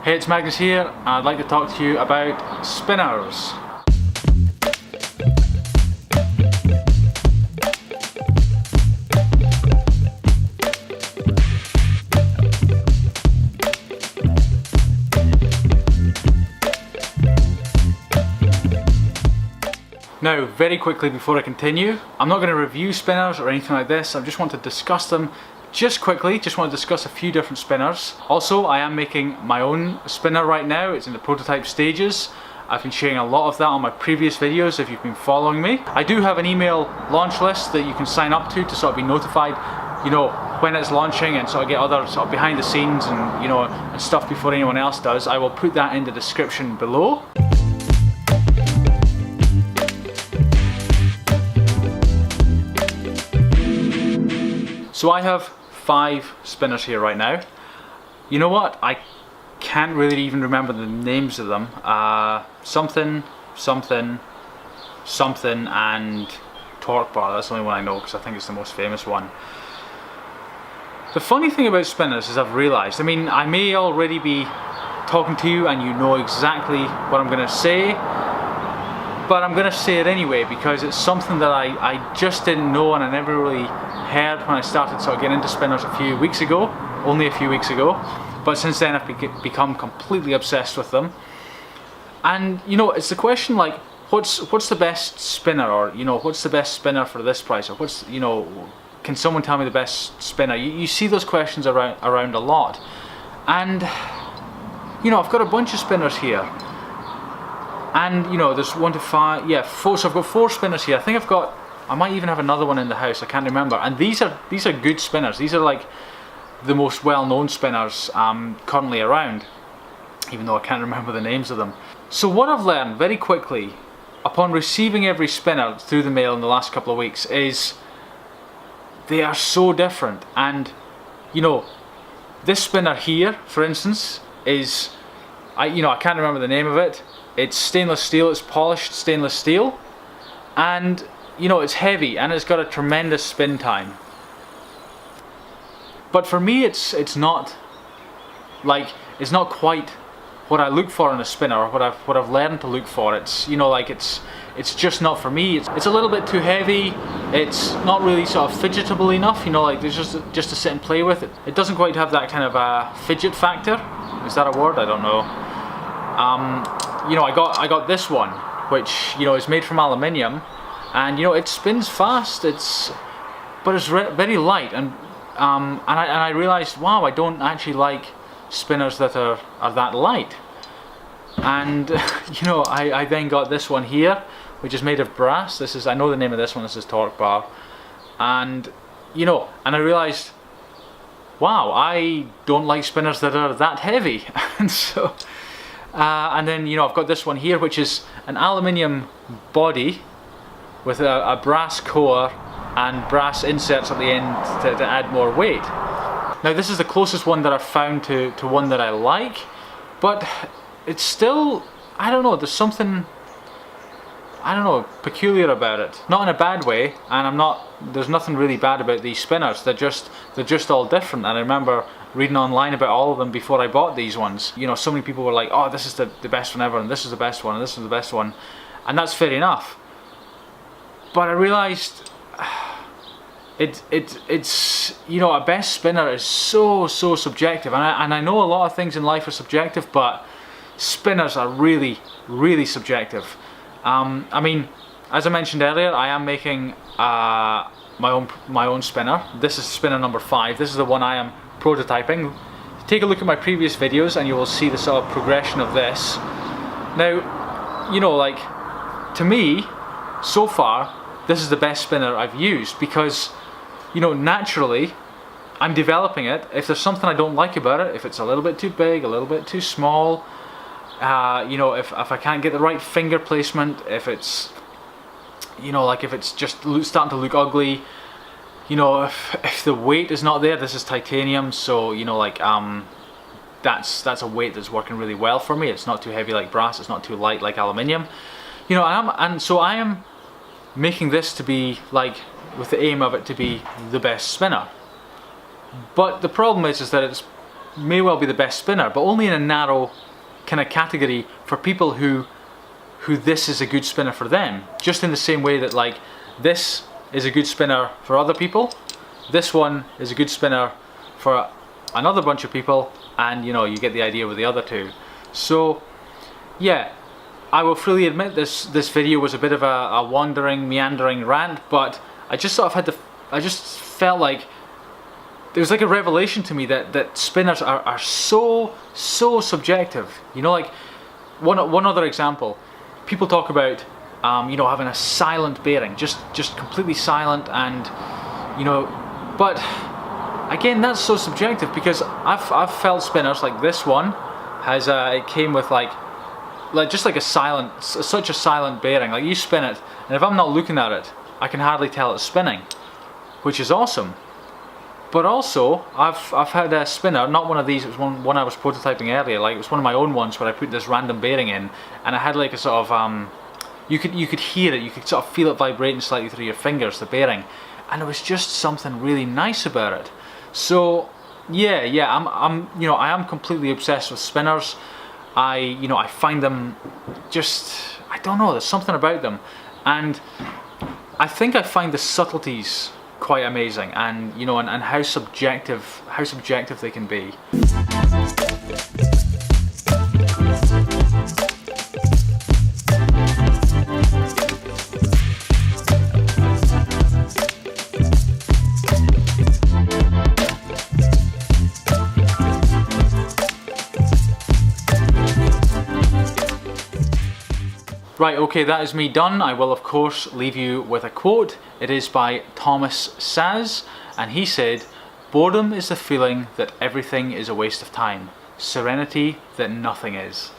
Hey, it's Magnus here, and I'd like to talk to you about spinners. Now, very quickly before I continue, I'm not going to review spinners or anything like this. I just want to discuss them just quickly, just want to discuss a few different spinners. Also, I am making my own spinner right now. It's in the prototype stages. I've been sharing a lot of that on my previous videos if you've been following me. I do have an email launch list that you can sign up to sort of be notified, you know, when it's launching and sort of get other sort of behind the scenes and, you know, and stuff before anyone else does. I will put that in the description below. So I have 5 spinners here right now. You know what? I can't really even remember the names of them. Something, and torque bar. That's the only one I know because I think it's the most famous one. The funny thing about spinners is I've realised, I mean, I may already be talking to you and you know exactly what I'm going to say, but I'm going to say it anyway because it's something that I just didn't know and I never really heard when I started sort of getting into spinners a few weeks ago, only a few weeks ago, but since then I've become completely obsessed with them. And you know, it's the question like, what's the best spinner, or you know, what's the best spinner for this price, or what's, you know, can someone tell me the best spinner? You see those questions around a lot, and you know, I've got a bunch of spinners here, and you know, there's 1 to 5, yeah, 4. So I've got 4 spinners here. I might even have another one in the house, I can't remember. And these are good spinners. These are like the most well-known spinners currently around, even though I can't remember the names of them. So what I've learned very quickly upon receiving every spinner through the mail in the last couple of weeks is they are so different. And you know, this spinner here, for instance, is, I can't remember the name of it. It's stainless steel, it's polished stainless steel, and you know, it's heavy and it's got a tremendous spin time. But for me, it's not quite what I look for in a spinner, or what I've learned to look for. It's, you know, like it's just not for me. It's a little bit too heavy. It's not really sort of fidgetable enough. You know, like there's just to sit and play with it. It doesn't quite have that kind of a fidget factor. Is that a word? I don't know. You know, I got this one, which, you know, is made from aluminium. And you know, it spins fast. But it's very light, and I realised, wow, I don't actually like spinners that are that light. And you know, I then got this one here, which is made of brass. I know the name of this one. This is torque bar, and you know, and I realised, wow, I don't like spinners that are that heavy. And so, and then you know, I've got this one here, which is an aluminium body with a brass core and brass inserts at the end to add more weight. Now this is the closest one that I've found to one that I like, but it's still, I don't know, there's something, I don't know, peculiar about it. Not in a bad way, and there's nothing really bad about these spinners. They're just all different. And I remember reading online about all of them before I bought these ones. You know, so many people were like, oh, this is the best one ever, and this is the best one, and this is the best one. And that's fair enough. But I realised it's you know, a best spinner is so subjective, and I know a lot of things in life are subjective, but spinners are really subjective. I mean, as I mentioned earlier, I am making my own spinner. This is spinner number 5. This is the one I am prototyping. Take a look at my previous videos and you will see the sort of progression of this. Now, you know, like, to me, so far, this is the best spinner I've used because, you know, naturally, I'm developing it. If there's something I don't like about it, if it's a little bit too big, a little bit too small, you know, if I can't get the right finger placement, if it's, you know, like if it's just starting to look ugly, you know, if the weight is not there, this is titanium, so, you know, like, that's a weight that's working really well for me. It's not too heavy like brass, it's not too light like aluminium. You know, so I am making this to be like, with the aim of it to be the best spinner. But the problem is that may well be the best spinner, but only in a narrow kind of category for people who this is a good spinner for them. Just in the same way that like this is a good spinner for other people, this one is a good spinner for another bunch of people, and you know, you get the idea with the other two. So yeah, I will freely admit this video was a bit of a wandering, meandering rant, but I just sort of I just felt like it was like a revelation to me that spinners are so subjective. You know, like one other example, people talk about you know, having a silent bearing, just completely silent, and you know, but again, that's so subjective, because I've felt spinners like this one has it came with like just like such a silent bearing. Like you spin it, and if I'm not looking at it, I can hardly tell it's spinning, which is awesome. But also, I've had a spinner, not one of these, it was one I was prototyping earlier, like it was one of my own ones where I put this random bearing in, and I had like a sort of, you could hear it, you could sort of feel it vibrating slightly through your fingers, the bearing, and there was just something really nice about it. So yeah, I'm you know, I am completely obsessed with spinners. You know, I find them just, I don't know, there's something about them, and I think I find the subtleties quite amazing, and you know, and how subjective they can be. Right, okay, that is me done. I will of course leave you with a quote. It is by Thomas Saz, and he said, "Boredom is the feeling that everything is a waste of time. Serenity that nothing is."